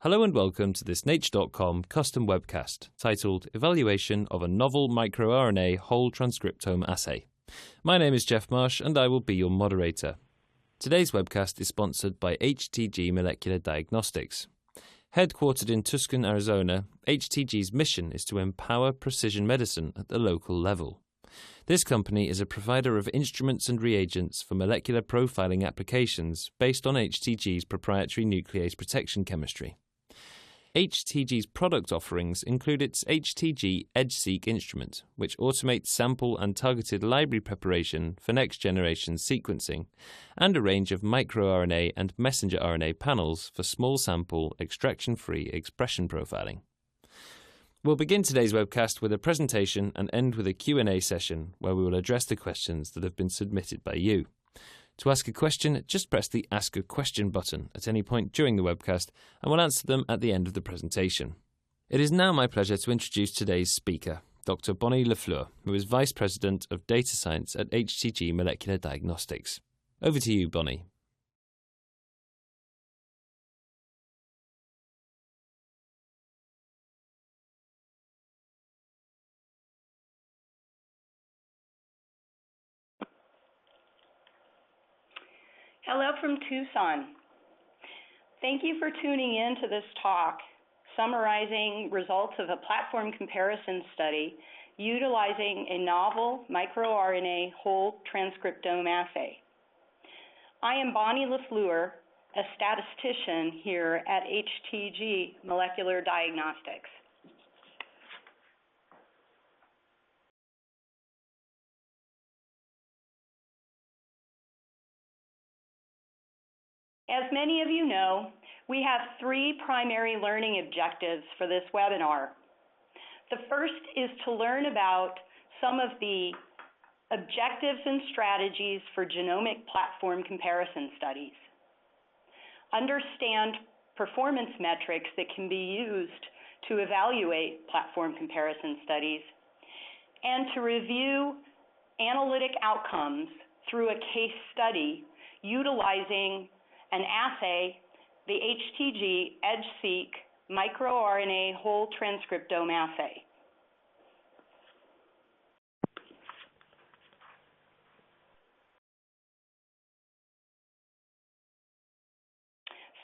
Hello and welcome to this Nature.com custom webcast titled Evaluation of a Novel microRNA Whole Transcriptome Assay. My name is Jeff Marsh and I will be your moderator. Today's webcast is sponsored by HTG Molecular Diagnostics. Headquartered in Tucson, Arizona, HTG's mission is to empower precision medicine at the local level. This company is a provider of instruments and reagents for molecular profiling applications based on HTG's proprietary nuclease protection chemistry. HTG's product offerings include its HTG EdgeSeq instrument, which automates sample and targeted library preparation for next-generation sequencing, and a range of microRNA and messenger RNA panels for small sample, extraction-free expression profiling. We'll begin today's webcast with a presentation and end with a Q&A session where we will address the questions that have been submitted by you. To ask a question, just press the Ask a Question button at any point during the webcast and we'll answer them at the end of the presentation. It is now my pleasure to introduce today's speaker, Dr. Bonnie Lafleur, who is Vice President of Data Science at HTG Molecular Diagnostics. Over to you, Bonnie. Hello from Tucson. Thank you for tuning in to this talk summarizing results of a platform comparison study utilizing a novel microRNA whole transcriptome assay. I am Bonnie Lafleur, a statistician here at HTG Molecular Diagnostics. As many of you know, we have three primary learning objectives for this webinar. The first is to learn about some of the objectives and strategies for genomic platform comparison studies, understand performance metrics that can be used to evaluate platform comparison studies, and to review analytic outcomes through a case study utilizing an assay, the HTG EdgeSeq microRNA whole transcriptome assay.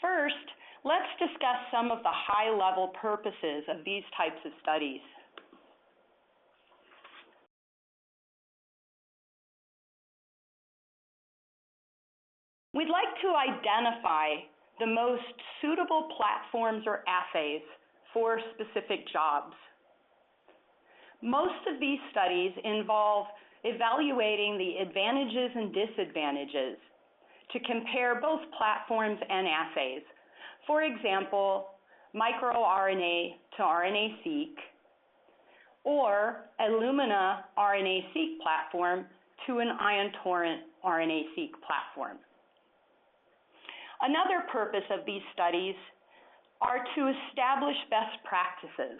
First, let's discuss some of the high-level purposes of these types of studies. We'd like to identify the most suitable platforms or assays for specific jobs. Most of these studies involve evaluating the advantages and disadvantages to compare both platforms and assays. For example, microRNA to RNA-seq, or Illumina RNA-seq platform to an ion torrent RNA-seq platform. Another purpose of these studies are to establish best practices.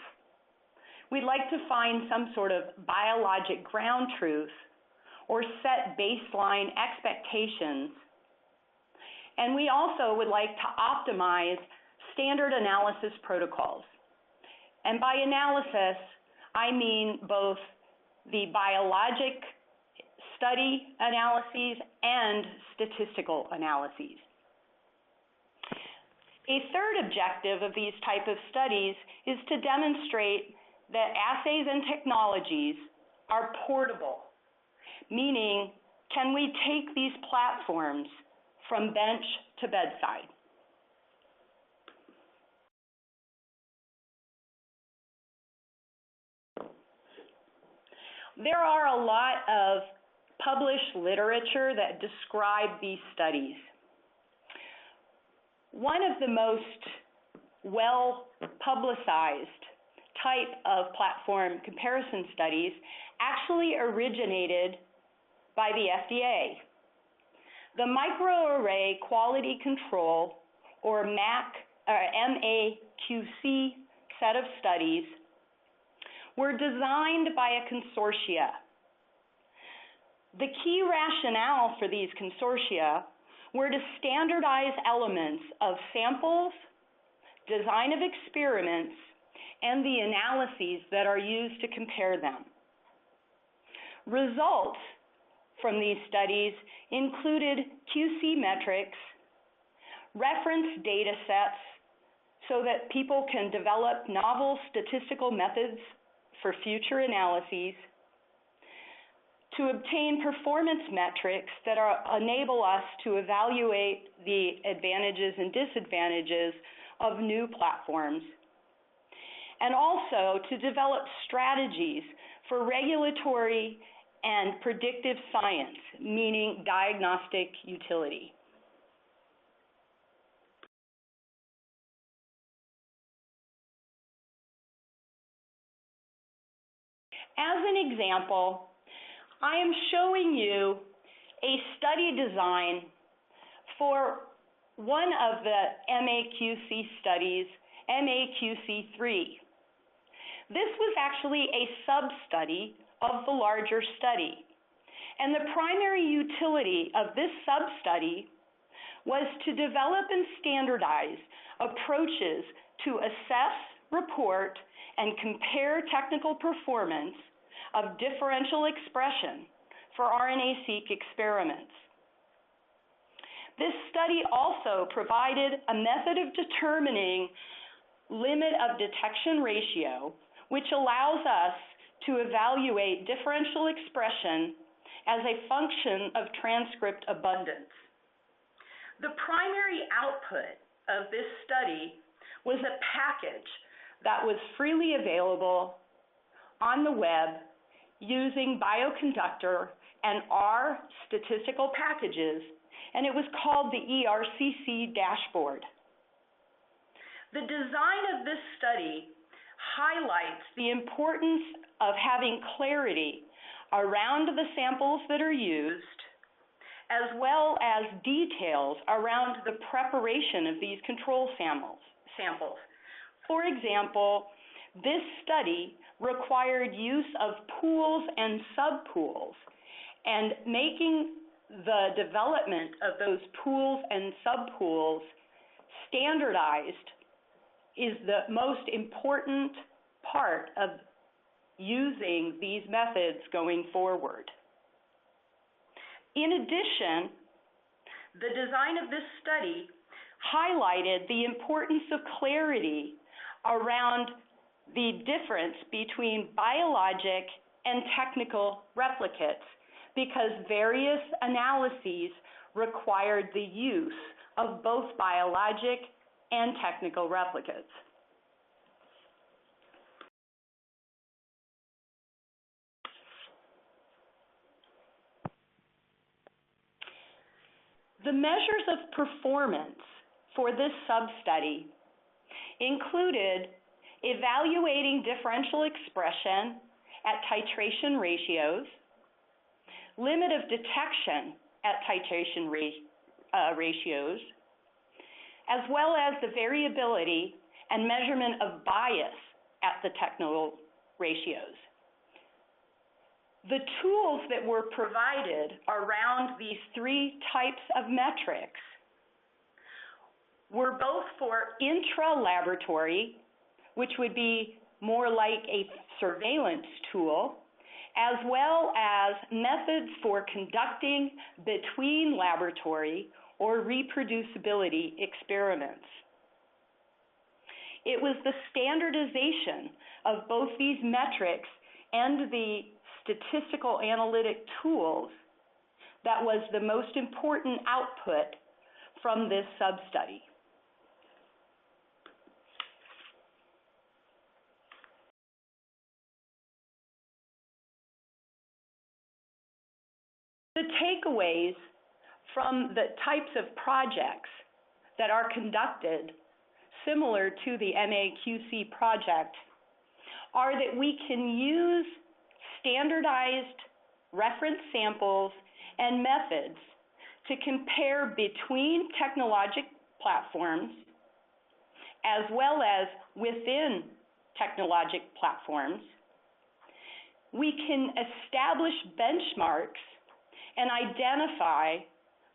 We'd like to find some sort of biologic ground truth or set baseline expectations. And we also would like to optimize standard analysis protocols. And by analysis, I mean both the biologic study analyses and statistical analyses. A third objective of these type of studies is to demonstrate that assays and technologies are portable, meaning can we take these platforms from bench to bedside? There are a lot of published literature that describe these studies. One of the most well-publicized type of platform comparison studies actually originated by the FDA. The Microarray Quality Control, or MAQC set of studies were designed by a consortia. The key rationale for these consortia were to standardize elements of samples, design of experiments, and the analyses that are used to compare them. Results from these studies included QC metrics, reference data sets so that people can develop novel statistical methods for future analyses, to obtain performance metrics that enable us to evaluate the advantages and disadvantages of new platforms, and also to develop strategies for regulatory and predictive science, meaning diagnostic utility. As an example, I am showing you a study design for one of the MAQC studies, MAQC3. This was actually a sub-study of the larger study. And the primary utility of this sub-study was to develop and standardize approaches to assess, report, and compare technical performance of differential expression for RNA-seq experiments. This study also provided a method of determining limit of detection ratio, which allows us to evaluate differential expression as a function of transcript abundance. The primary output of this study was a package that was freely available on the web using Bioconductor and R statistical packages, and it was called the ERCC dashboard. The design of this study highlights the importance of having clarity around the samples that are used, as well as details around the preparation of these control samples. For example, this study required use of pools and subpools, and making the development of those pools and subpools standardized is the most important part of using these methods going forward. In addition, the design of this study highlighted the importance of clarity around the difference between biologic and technical replicates, because various analyses required the use of both biologic and technical replicates. The measures of performance for this sub-study included evaluating differential expression at titration ratios, limit of detection at titration ratios, as well as the variability and measurement of bias at the technical ratios. The tools that were provided around these three types of metrics were both for intra-laboratory, which would be more like a surveillance tool, as well as methods for conducting between laboratory or reproducibility experiments. It was the standardization of both these metrics and the statistical analytic tools that was the most important output from this sub-study. The takeaways from the types of projects that are conducted similar to the MAQC project are that we can use standardized reference samples and methods to compare between technologic platforms as well as within technologic platforms. We can establish benchmarks and identify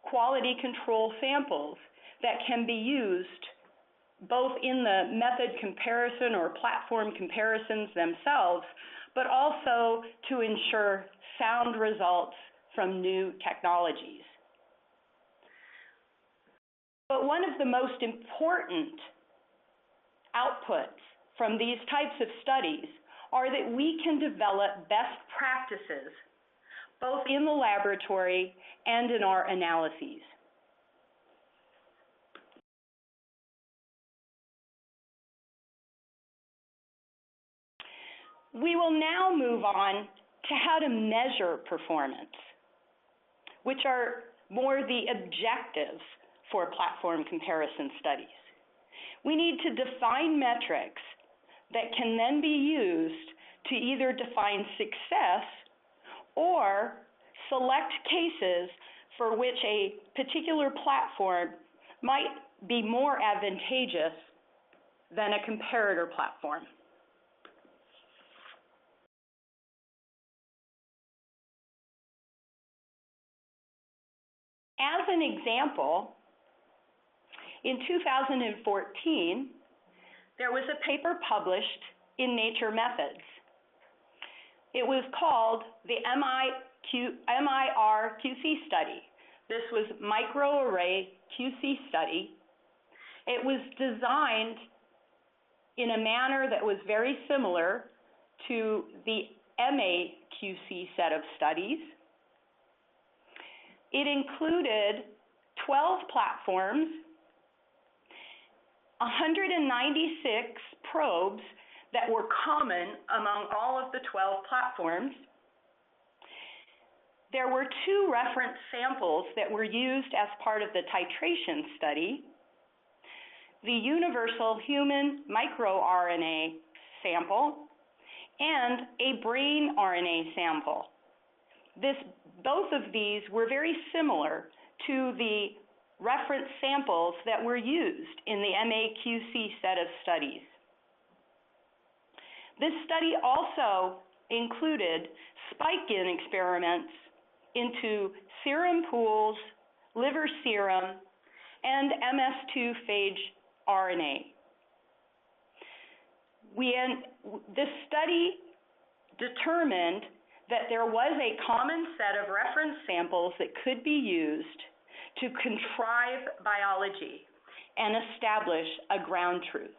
quality control samples that can be used both in the method comparison or platform comparisons themselves, but also to ensure sound results from new technologies. But one of the most important outputs from these types of studies are that we can develop best practices both in the laboratory and in our analyses. We will now move on to how to measure performance, which are more the objectives for platform comparison studies. We need to define metrics that can then be used to either define success or select cases for which a particular platform might be more advantageous than a comparator platform. As an example, in 2014, there was a paper published in Nature Methods. It was called the MIR-QC study. This was microarray QC study. It was designed in a manner that was very similar to the MAQC set of studies. It included 12 platforms, 196 probes that were common among all of the 12 platforms. There were 2 reference samples that were used as part of the titration study: the universal human microRNA sample and a brain RNA sample. Both of these were very similar to the reference samples that were used in the MAQC set of studies. This study also included spike-in experiments into serum pools, liver serum, and MS2 phage RNA. This study determined that there was a common set of reference samples that could be used to contrive biology and establish a ground truth.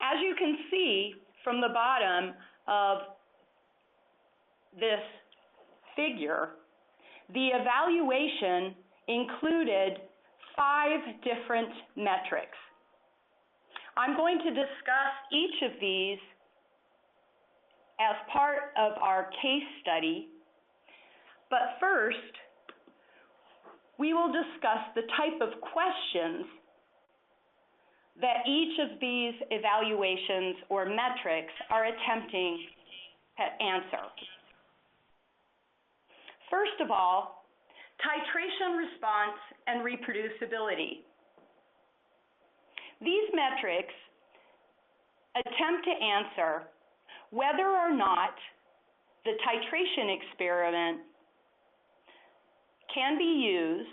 As you can see from the bottom of this figure, the evaluation included 5 different metrics. I'm going to discuss each of these as part of our case study, but first, we will discuss the type of questions that each of these evaluations or metrics are attempting to answer. First of all, titration response and reproducibility. These metrics attempt to answer whether or not the titration experiment can be used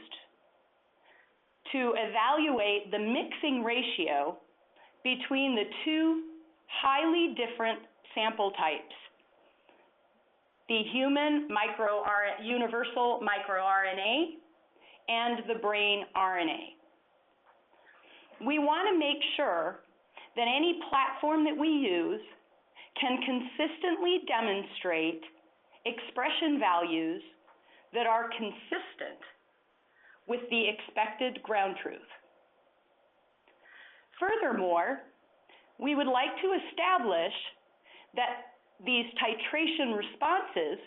to evaluate the mixing ratio between the 2 highly different sample types, the human universal microRNA and the brain RNA. We want to make sure that any platform that we use can consistently demonstrate expression values that are consistent with the expected ground truth. Furthermore, we would like to establish that these titration responses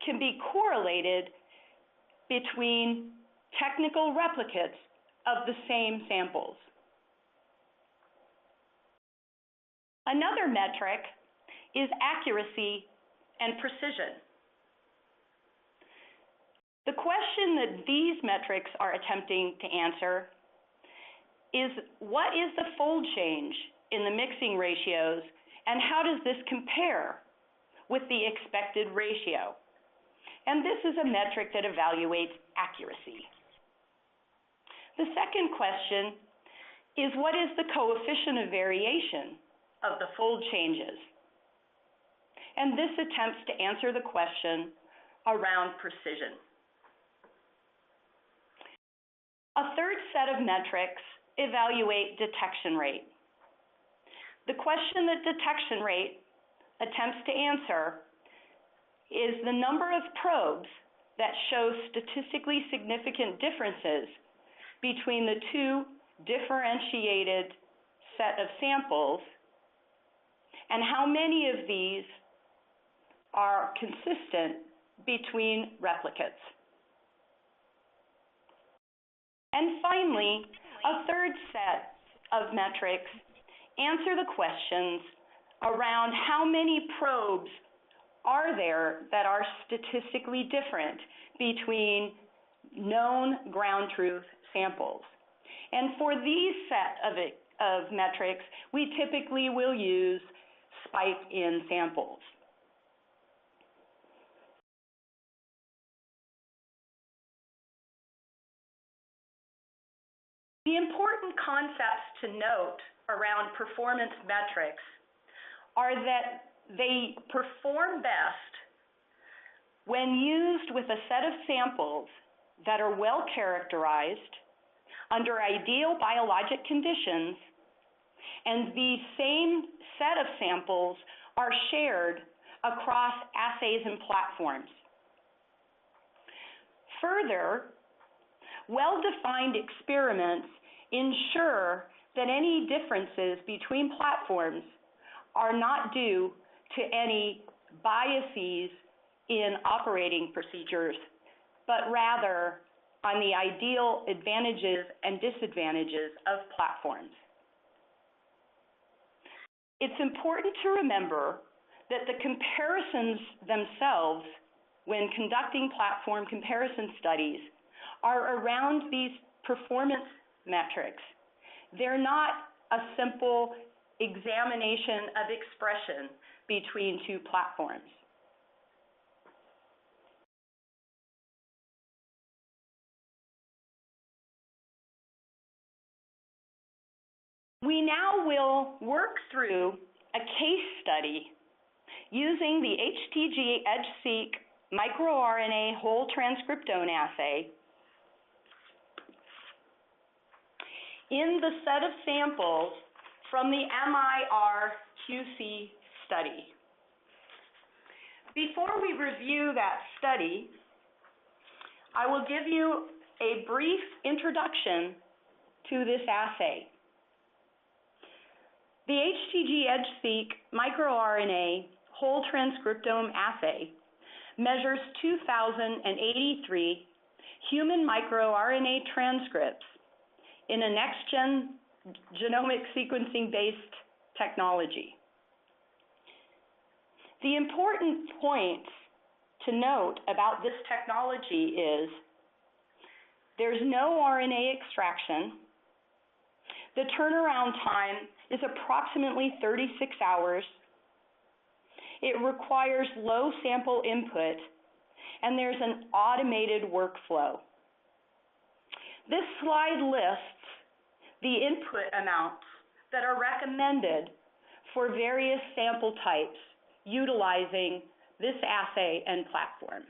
can be correlated between technical replicates of the same samples. Another metric is accuracy and precision. The question that these metrics are attempting to answer is, what is the fold change in the mixing ratios, and how does this compare with the expected ratio? And this is a metric that evaluates accuracy. The second question is, what is the coefficient of variation of the fold changes? And this attempts to answer the question around precision. A third set of metrics evaluate detection rate. The question that detection rate attempts to answer is the number of probes that show statistically significant differences between the two differentiated set of samples, and how many of these are consistent between replicates. And finally, a third set of metrics answer the questions around how many probes are there that are statistically different between known ground truth samples. And for these set of metrics, we typically will use spike in samples. The important concepts to note around performance metrics are that they perform best when used with a set of samples that are well characterized under ideal biologic conditions, and the same set of samples are shared across assays and platforms. Further, well-defined experiments ensure that any differences between platforms are not due to any biases in operating procedures, but rather on the ideal advantages and disadvantages of platforms. It's important to remember that the comparisons themselves, when conducting platform comparison studies, are around these performance metrics. They're not a simple examination of expression between two platforms. We now will work through a case study using the HTG-EdgeSeq microRNA whole transcriptome assay in the set of samples from the MIR-QC study. Before we review that study, I will give you a brief introduction to this assay. The HTG-EdgeSeq microRNA whole transcriptome assay measures 2,083 human microRNA transcripts in a next-gen genomic sequencing-based technology. The important point to note about this technology is there's no RNA extraction. The turnaround time is approximately 36 hours. It requires low sample input, and there's an automated workflow. This slide lists the input amounts that are recommended for various sample types utilizing this assay and platform.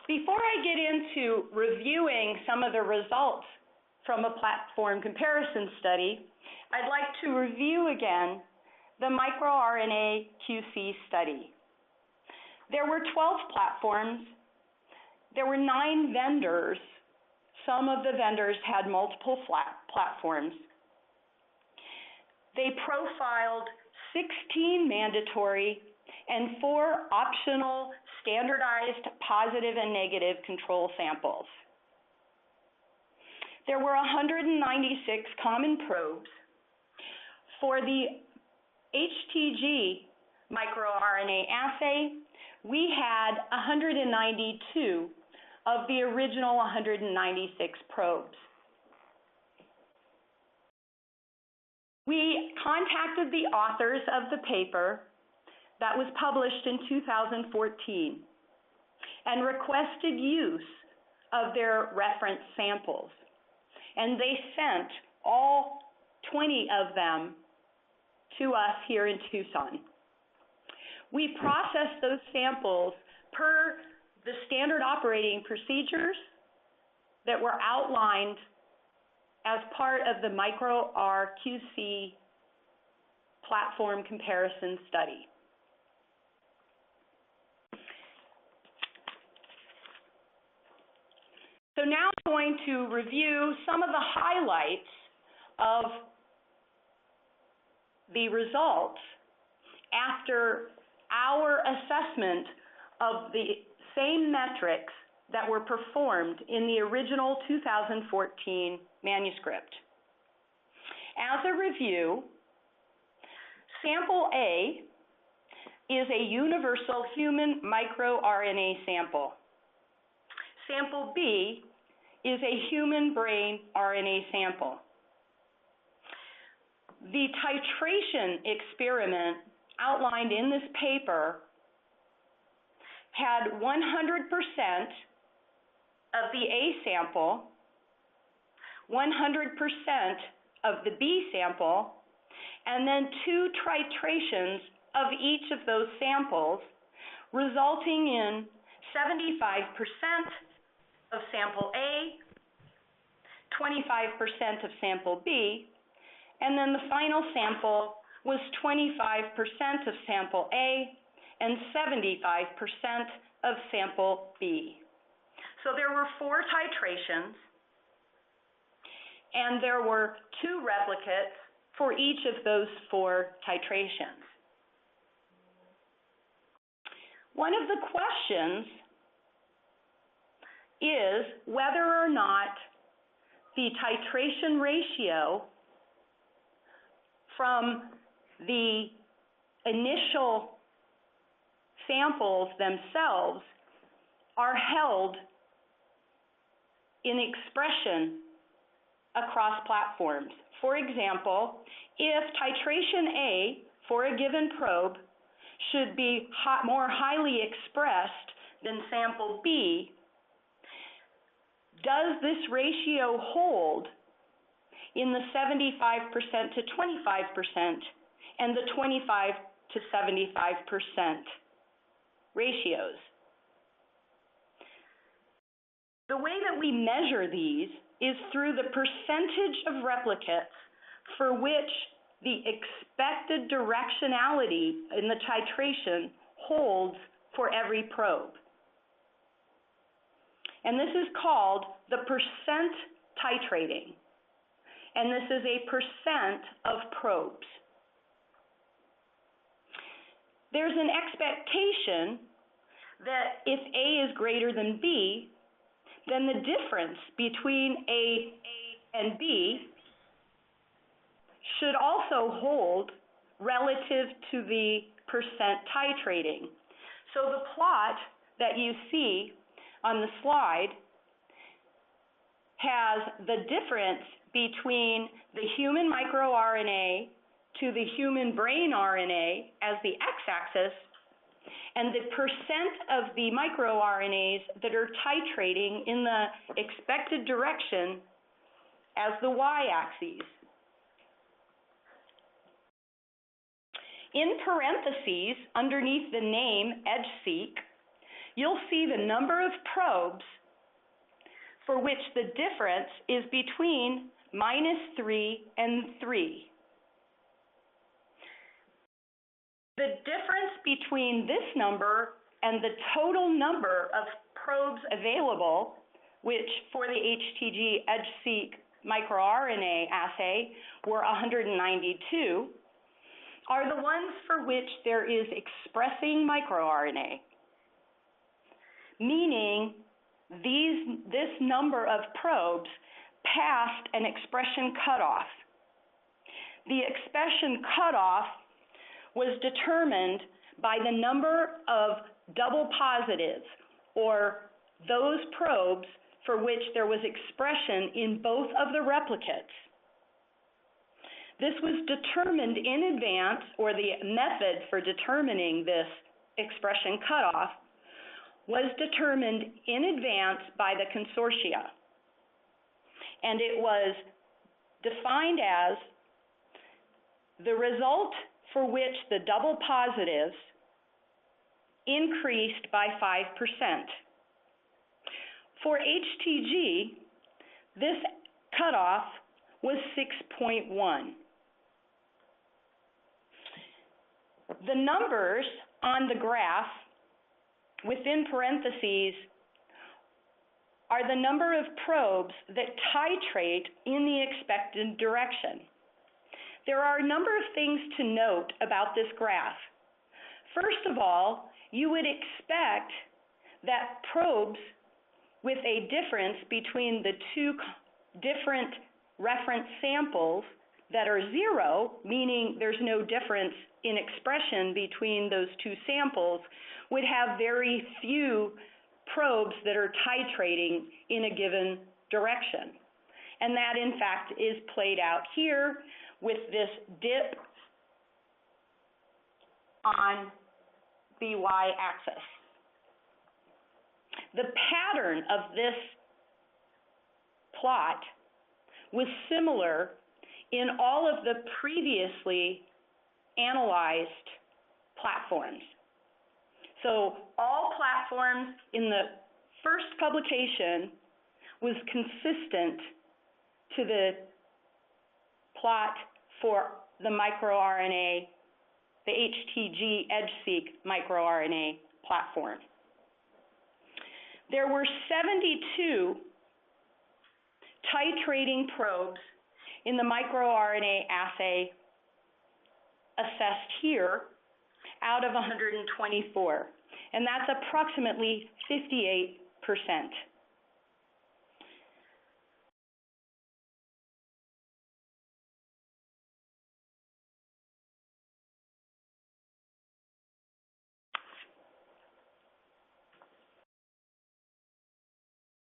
Before I get into reviewing some of the results from a platform comparison study, I'd like to review again the microRNA QC study. There were 12 platforms. There were 9 vendors. Some of the vendors had multiple platforms. They profiled 16 mandatory and 4 optional standardized positive and negative control samples. There were 196 common probes. For the HTG microRNA assay, we had 192 of the original 196 probes. We contacted the authors of the paper that was published in 2014 and requested use of their reference samples. And they sent all 20 of them to us here in Tucson. We processed those samples per the standard operating procedures that were outlined as part of the microRQC platform comparison study. So now I'm going to review some of the highlights of the results after our assessment of the same metrics that were performed in the original 2014 manuscript. As a review, sample A is a universal human microRNA sample. Sample B is a human brain RNA sample. The titration experiment outlined in this paper had 100% of the A sample, 100% of the B sample, and then 2 titrations of each of those samples, resulting in 75% of sample A, 25% of sample B, and then the final sample was 25% of sample A and 75% of sample B. So there were 4 titrations, and there were 2 replicates for each of those 4 titrations. One of the questions is whether or not the titration ratio from the initial samples themselves are held in expression across platforms. For example, if titration A for a given probe should be more highly expressed than sample B, does this ratio hold in the 75% to 25% and the 25 to 75% ratios? The way that we measure these is through the percentage of replicates for which the expected directionality in the titration holds for every probe. And this is called the percent titrating. And this is a percent of probes. There's an expectation that if A is greater than B, then the difference between A and B should also hold relative to the percent titrating. So the plot that you see on the slide has the difference between the human microRNA to the human brain RNA as the x-axis, and the percent of the microRNAs that are titrating in the expected direction as the y-axis. In parentheses, underneath the name EdgeSeq, you'll see the number of probes for which the difference is between -3 and 3. The difference between this number and the total number of probes available, which for the HTG EdgeSeq microRNA assay were 192, are the ones for which there is expressing microRNA, meaning this number of probes passed an expression cutoff. The expression cutoff was determined by the number of double positives, or those probes for which there was expression in both of the replicates. This was determined in advance, or the method for determining this expression cutoff was determined in advance by the consortia. And it was defined as the result for which the double positives increased by 5%. For HTG, this cutoff was 6.1. The numbers on the graph within parentheses are the number of probes that titrate in the expected direction. There are a number of things to note about this graph. First of all, you would expect that probes with a difference between the two different reference samples that are 0, meaning there's no difference in expression between those two samples, would have very few probes that are titrating in a given direction. And that, in fact, is played out here with this dip on the y-axis. The pattern of this plot was similar in all of the previously analyzed platforms. So all platforms in the first publication was consistent to the plot for the microRNA, the HTG EdgeSeq microRNA platform. There were 72 titrating probes in the microRNA assay assessed here out of 124, and that's approximately 58%.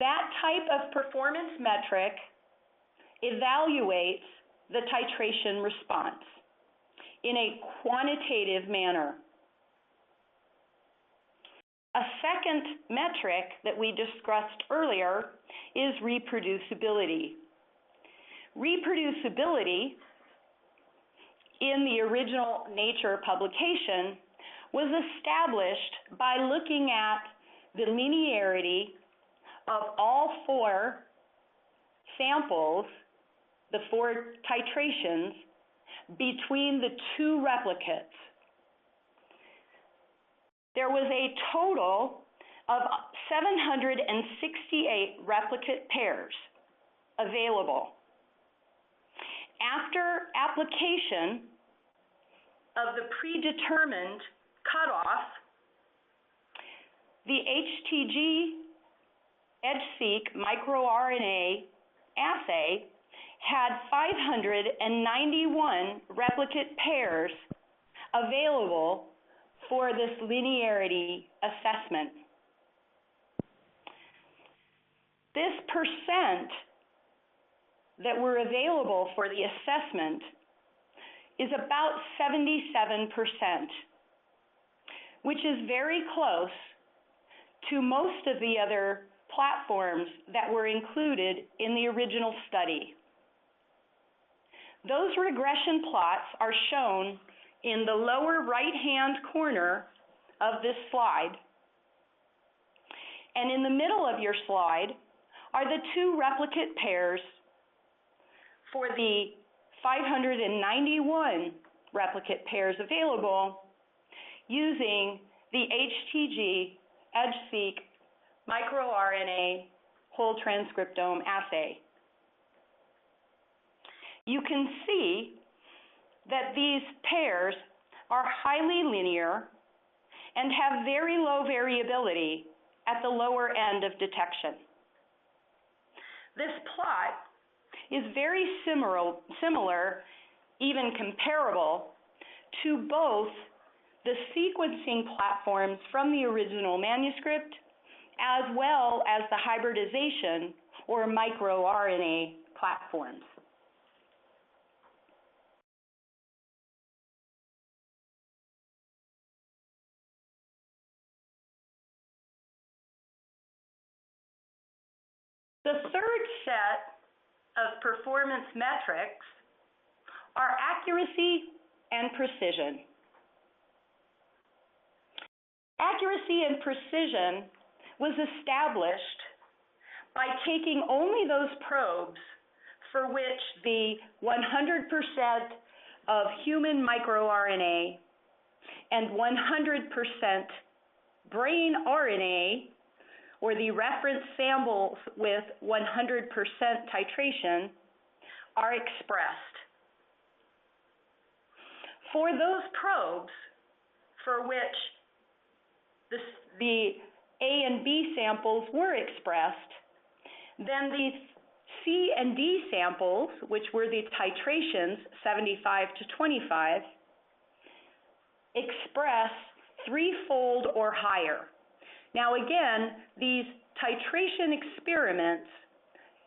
That type of performance metric evaluates the titration response in a quantitative manner. A second metric that we discussed earlier is reproducibility. Reproducibility in the original Nature publication was established by looking at the linearity of all 4 samples, the 4 titrations, between the 2 replicates. There was a total of 768 replicate pairs available. After application of the predetermined cutoff, the HTG EdgeSeq microRNA assay had 591 replicate pairs available for this linearity assessment. This percent that were available for the assessment is about 77%, which is very close to most of the other platforms that were included in the original study. Those regression plots are shown in the lower right-hand corner of this slide. And in the middle of your slide are the 2 replicate pairs for the 591 replicate pairs available using the HTG EdgeSeq microRNA whole transcriptome assay. You can see that these pairs are highly linear and have very low variability at the lower end of detection. This plot is very similar, even comparable, to both the sequencing platforms from the original manuscript as well as the hybridization or microRNA platforms. The third set of performance metrics are accuracy and precision. Accuracy and precision was established by taking only those probes for which the 100% of human microRNA and 100% brain RNA, or the reference samples with 100% titration, are expressed. For those probes for which the A and B samples were expressed, then the C and D samples, which were the titrations, 75 to 25, express threefold or higher. Now again, these titration experiments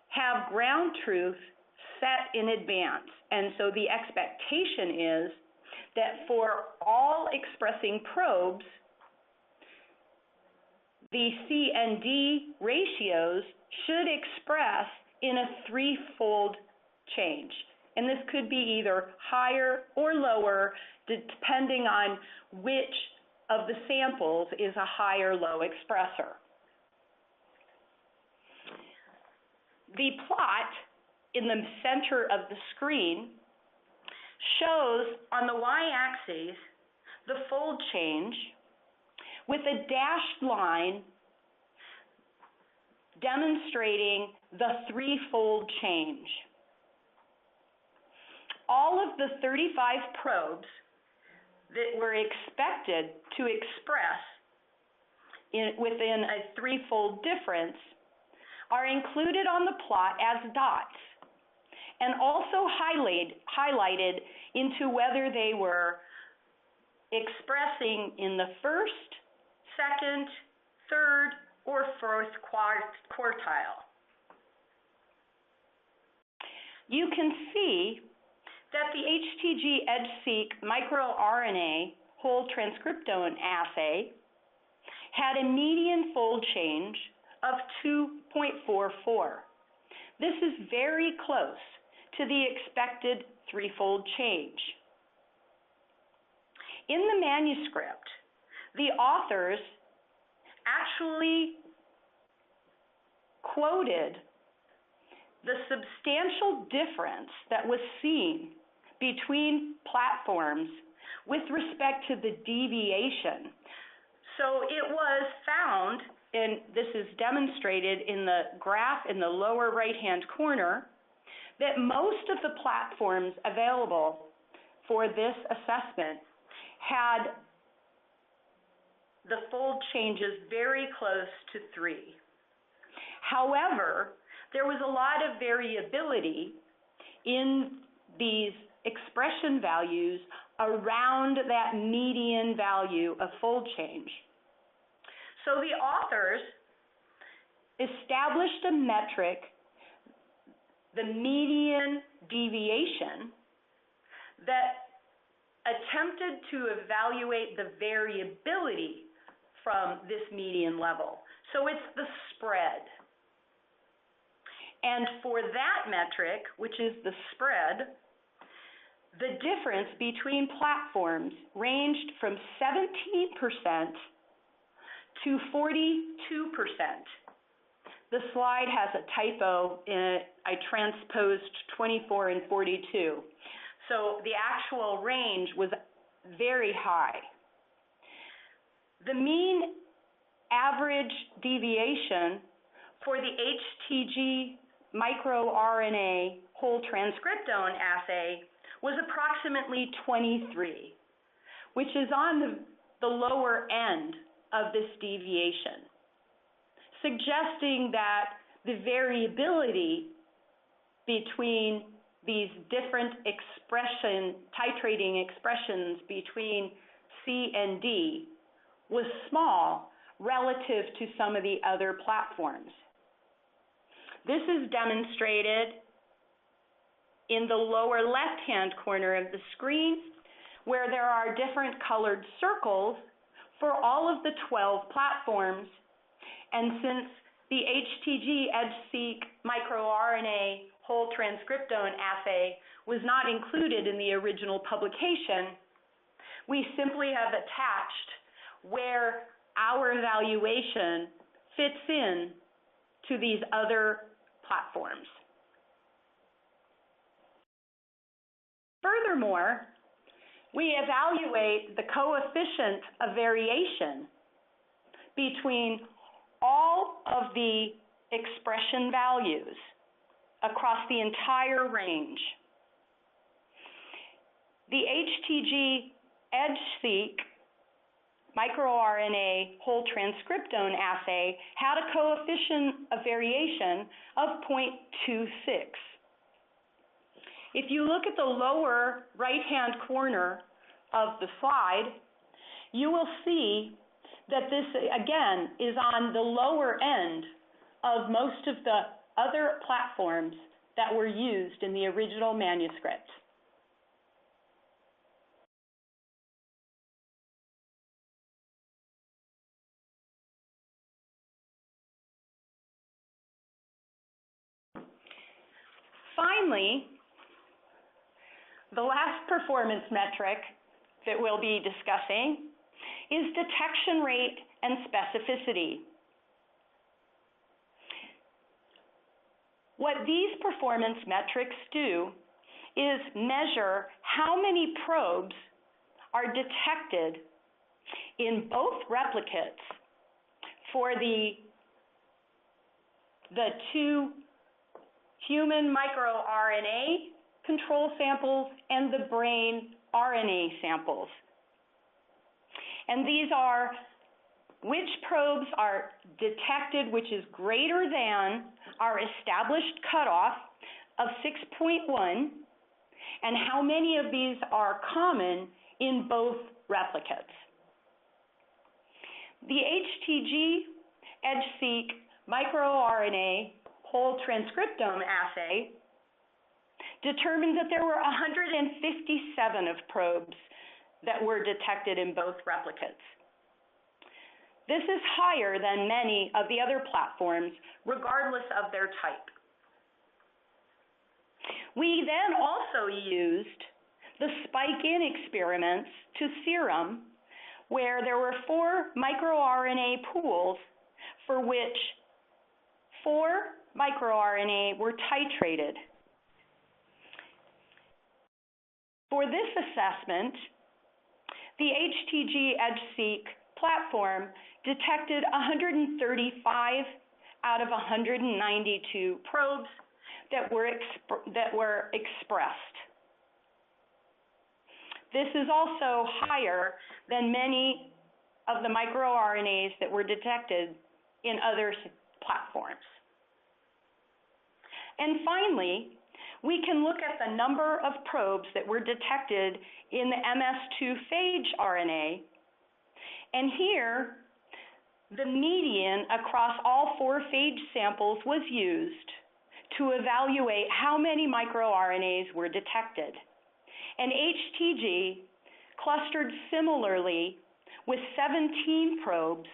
have ground truth set in advance, and so the expectation is that for all expressing probes, the C and D ratios should express in a threefold change. And this could be either higher or lower, depending on which of the samples is a high or low expressor. The plot in the center of the screen shows on the y-axis the fold change with a dashed line demonstrating the threefold change. All of the 35 probes that were expected to express within a threefold difference are included on the plot as dots and also highlighted into whether they were expressing in the first, second, third, or fourth quartile. You can see that the HTG-EdgeSeq microRNA Whole Transcriptome Assay had a median fold change of 2.44. This is very close to the expected threefold change. In the manuscript, the authors actually quoted the substantial difference that was seen between platforms with respect to the deviation. So it was found, and this is demonstrated in the graph in the lower right-hand corner, that most of the platforms available for this assessment had the fold changes very close to 3. However, there was a lot of variability in these expression values around that median value of fold change. So the authors established a metric, the median deviation, that attempted to evaluate the variability from this median level. So it's the spread. And for that metric, which is the spread, the difference between platforms ranged from 17% to 42%. The slide has a typo in it. I transposed 24 and 42. So the actual range was very high. The mean average deviation for the HTG microRNA Whole Transcriptome Assay was approximately 23, which is on the lower end of this deviation, suggesting that the variability between these different titrating expressions between C and D was small relative to some of the other platforms. This is demonstrated in the lower left-hand corner of the screen, where there are different colored circles for all of the 12 platforms. And since the HTG EDGE-seq microRNA whole transcriptome assay was not included in the original publication, we simply have attached where our evaluation fits in to these other platforms. Furthermore, we evaluate the coefficient of variation between all of the expression values across the entire range. The HTG EDGE-seq microRNA whole transcriptome assay had a coefficient of variation of 0.26. If you look at the lower right-hand corner of the slide, you will see that this, again, is on the lower end of most of the other platforms that were used in the original manuscript. Finally, the last performance metric that we'll be discussing is detection rate and specificity. What these performance metrics do is measure how many probes are detected in both replicates for the two human microRNA control samples and the brain RNA samples. And these are which probes are detected, which is greater than our established cutoff of 6.1, and how many of these are common in both replicates. The HTG EDGE-seq microRNA whole transcriptome assay determined that there were 157 of probes that were detected in both replicates. This is higher than many of the other platforms, regardless of their type. We then also used the spike-in experiments to serum, where there were 4 microRNA pools for which 4 microRNA were titrated. For this assessment, the HTG EDGE-seq platform detected 135 out of 192 probes that were expressed. This is also higher than many of the microRNAs that were detected in other platforms. And finally, we can look at the number of probes that were detected in the MS2 phage RNA. And here, the median across all 4 phage samples was used to evaluate how many microRNAs were detected. And HTG clustered similarly with 17 probes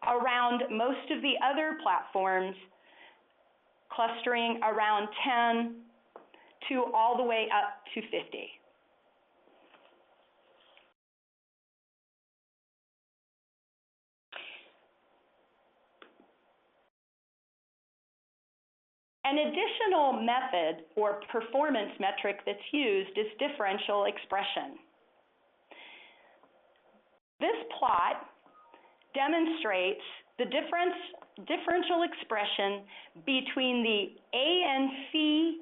around most of the other platforms, clustering around 10 to all the way up to 50. An additional method or performance metric that's used is differential expression. This plot demonstrates the differential expression between the A and C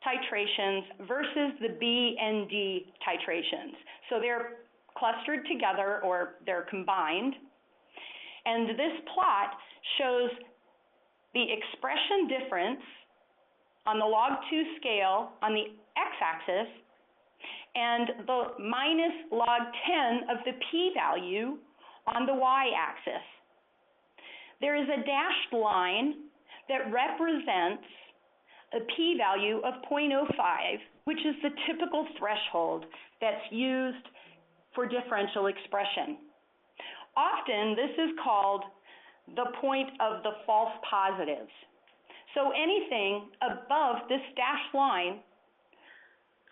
titrations versus the B and D titrations. So they're clustered together, or they're combined. And this plot shows the expression difference on the log2 scale on the x-axis and the minus log 10 of the p-value on the y-axis. There is a dashed line that represents a p-value of 0.05, which is the typical threshold that's used for differential expression. Often, this is called the point of the false positives. So anything above this dashed line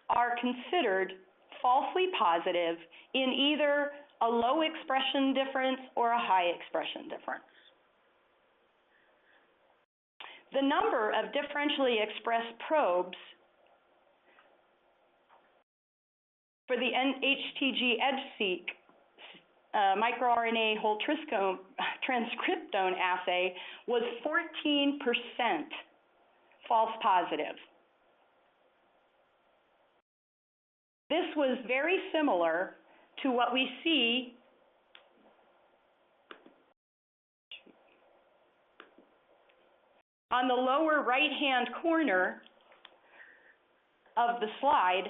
are considered falsely positive in either a low expression difference or a high expression difference. The number of differentially expressed probes for the HTG-EdgeSeq microRNA whole transcriptome assay was 14% false positive. This was very similar to what we see on the lower right-hand corner of the slide.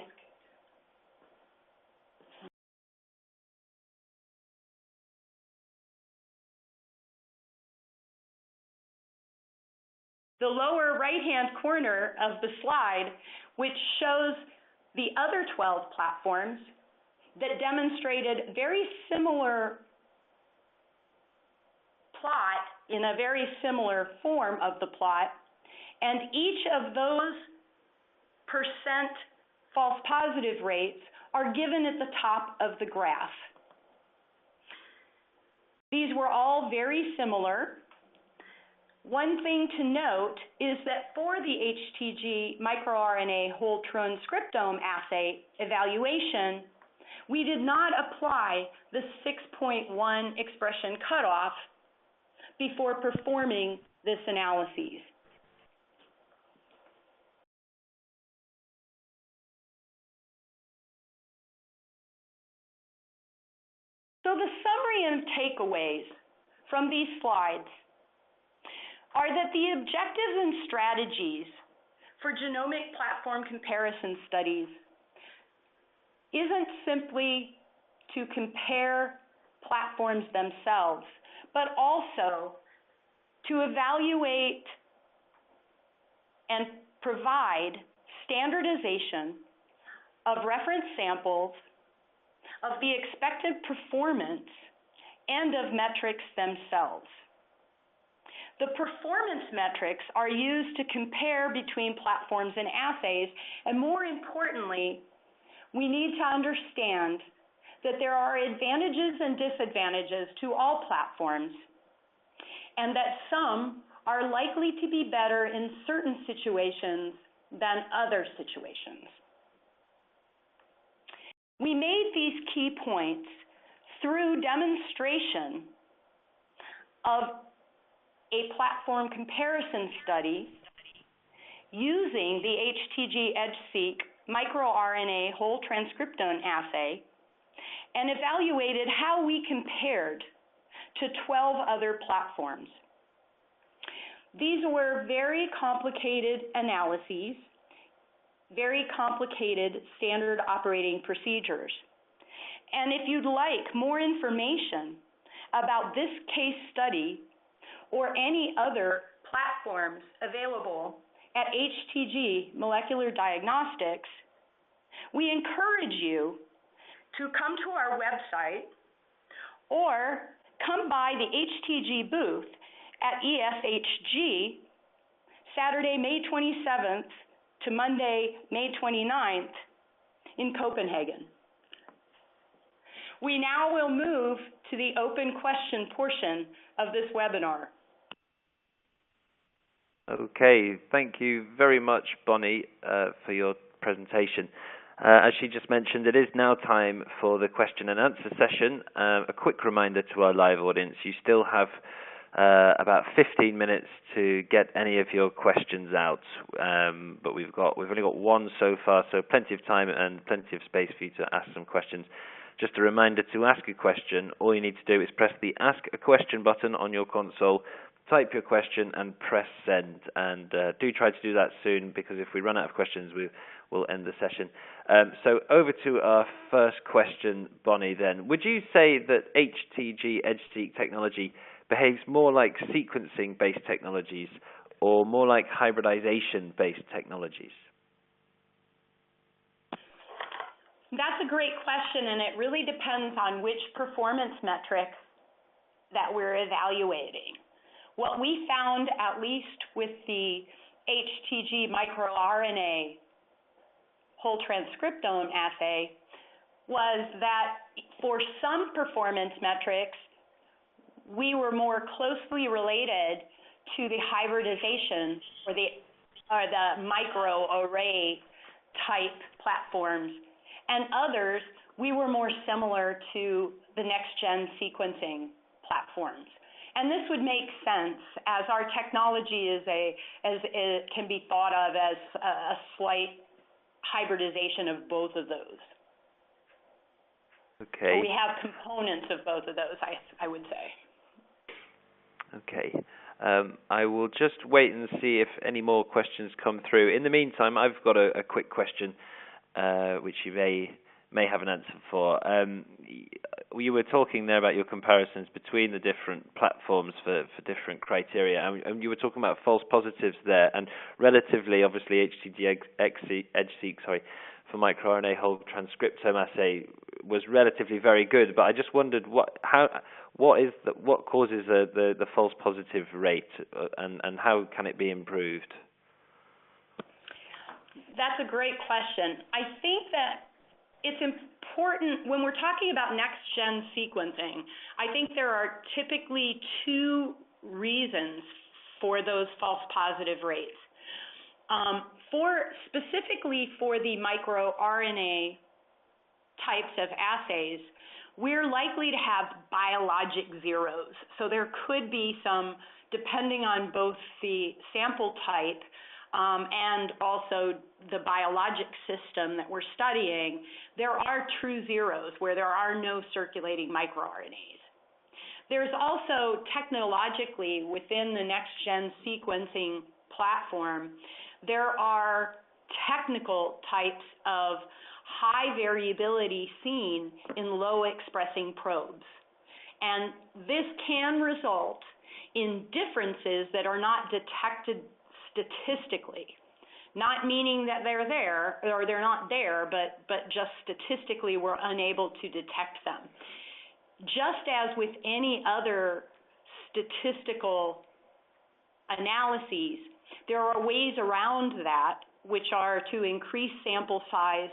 The lower right-hand corner of the slide, which shows the other 12 platforms that demonstrated very similar plot in a very similar form of the plot, and each of those percent false positive rates are given at the top of the graph. These were all very similar. One thing to note is that for the HTG microRNA whole transcriptome assay evaluation, we did not apply the 6.1 expression cutoff before performing this analysis. So the summary and takeaways from these slides are that the objectives and strategies for genomic platform comparison studies isn't simply to compare platforms themselves, but also to evaluate and provide standardization of reference samples, of the expected performance, and of metrics themselves. The performance metrics are used to compare between platforms and assays, and more importantly, we need to understand that there are advantages and disadvantages to all platforms, and that some are likely to be better in certain situations than other situations. We made these key points through demonstration of a platform comparison study using the HTG-EdgeSeq microRNA whole transcriptome assay, and evaluated how we compared to 12 other platforms. These were very complicated analyses, very complicated standard operating procedures. And if you'd like more information about this case study or any other platforms available at HTG Molecular Diagnostics, we encourage you to come to our website or come by the HTG booth at ESHG Saturday, May 27th to Monday, May 29th in Copenhagen. We now will move to the open question portion of this webinar. Okay, thank you very much, Bonnie, for your presentation. As she just mentioned, it is now time for the question and answer session. A quick reminder to our live audience, you still have about 15 minutes to get any of your questions out, but we've only got one so far, so plenty of time and plenty of space for you to ask some questions. Just a reminder, to ask a question, all you need to do is press the Ask a Question button on your console, type your question and press send, and do try to do that soon, because if we run out of questions we'll end the session. So over to our first question, Bonnie, then. Would you say that HTG-EdgeSeq technology behaves more like sequencing-based technologies or more like hybridization-based technologies? That's a great question, and it really depends on which performance metric that we're evaluating. what we found, at least with the HTG microRNA whole transcriptome assay, was that for some performance metrics, we were more closely related to the hybridization or the microarray type platforms, and others we were more similar to the next-gen sequencing platforms. And this would make sense, as our technology can be thought of as a slight hybridization of both of those. Okay. So we have components of both of those, I would say. Okay. I will just wait and see if any more questions come through. In the meantime, I've got a quick question, which you may have an answer for. You were talking there about your comparisons between the different platforms for different criteria, and you were talking about false positives there, and relatively, obviously, HTG-EdgeSeq, for microRNA whole transcriptome assay was relatively very good, but I just wondered what causes the false positive rate, and how can it be improved? That's a great question. I think that it's important when we're talking about next-gen sequencing. I think there are typically two reasons for those false positive rates. Specifically for the microRNA types of assays, we're likely to have biologic zeros. So there could be some, depending on both the sample type and also the biologic system that we're studying, there are true zeros where there are no circulating microRNAs. There's also technologically within the next-gen sequencing platform, there are technical types of high variability seen in low expressing probes. And this can result in differences that are not detected statistically, not meaning that they're there or they're not there, but just statistically we're unable to detect them. Just as with any other statistical analyses, there are ways around that, which are to increase sample size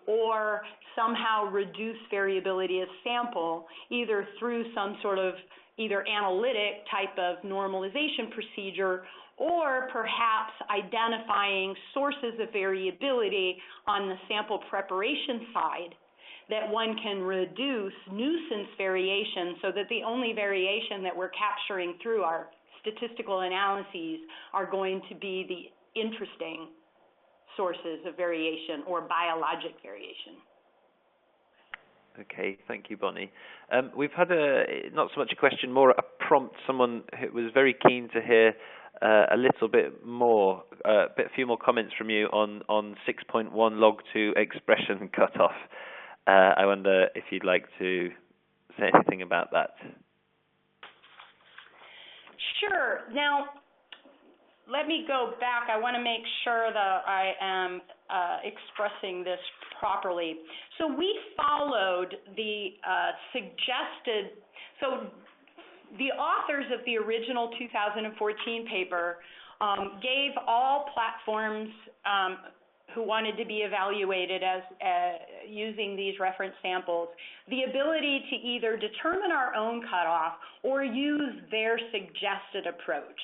or somehow reduce variability of sample, either through some sort of either analytic type of normalization procedure or perhaps identifying sources of variability on the sample preparation side that one can reduce nuisance variation so that the only variation that we're capturing through our statistical analyses are going to be the interesting sources of variation or biologic variation. Okay, thank you, Bonnie. We've had not so much a question, more a prompt. Someone who was very keen to hear a little bit more, a few more comments from you on 6.1 log2 expression cutoff. I wonder if you'd like to say anything about that. Sure. Now, let me go back. I want to make sure that I am expressing this properly. So we followed the suggested, so the authors of the original 2014 paper gave all platforms who wanted to be evaluated as using these reference samples the ability to either determine our own cutoff or use their suggested approach.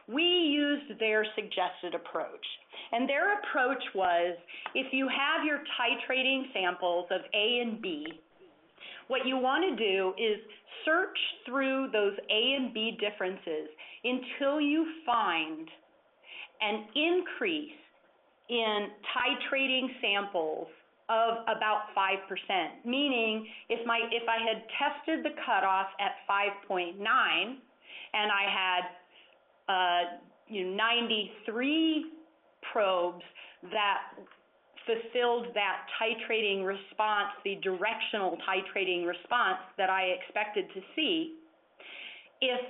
We used their suggested approach, and their approach was if you have your titrating samples of A and B, what you want to do is search through those A and B differences until you find an increase in titrating samples of about 5%, meaning if I had tested the cutoff at 5.9 and I had 93 probes that fulfilled that titrating response, the directional titrating response that I expected to see, if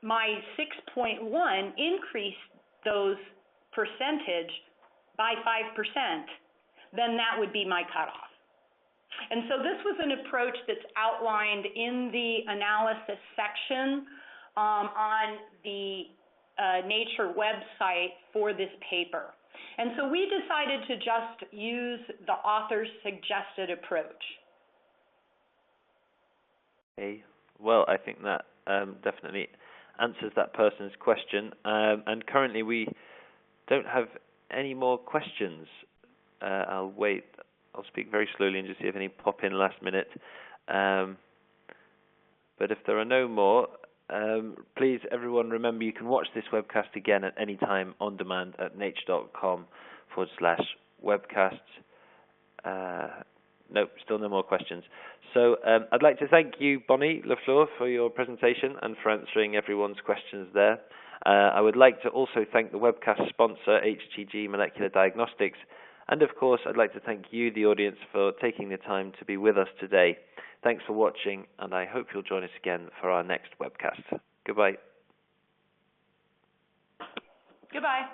my 6.1 increased those percentage by 5%, then that would be my cutoff. And so this was an approach that's outlined in the analysis section on the Nature website for this paper. And so we decided to just use the author's suggested approach. Okay. Well, I think that definitely answers that person's question. And currently we don't have any more questions. I'll wait. I'll speak very slowly and just see if any pop in last minute. But if there are no more, please, everyone, remember you can watch this webcast again at any time on demand at nature.com/webcasts. Nope, still no more questions. So I'd like to thank you, Bonnie Lafleur, for your presentation and for answering everyone's questions there. I would like to also thank the webcast sponsor, HTG Molecular Diagnostics. And of course, I'd like to thank you, the audience, for taking the time to be with us today. Thanks for watching, and I hope you'll join us again for our next webcast. Goodbye. Goodbye.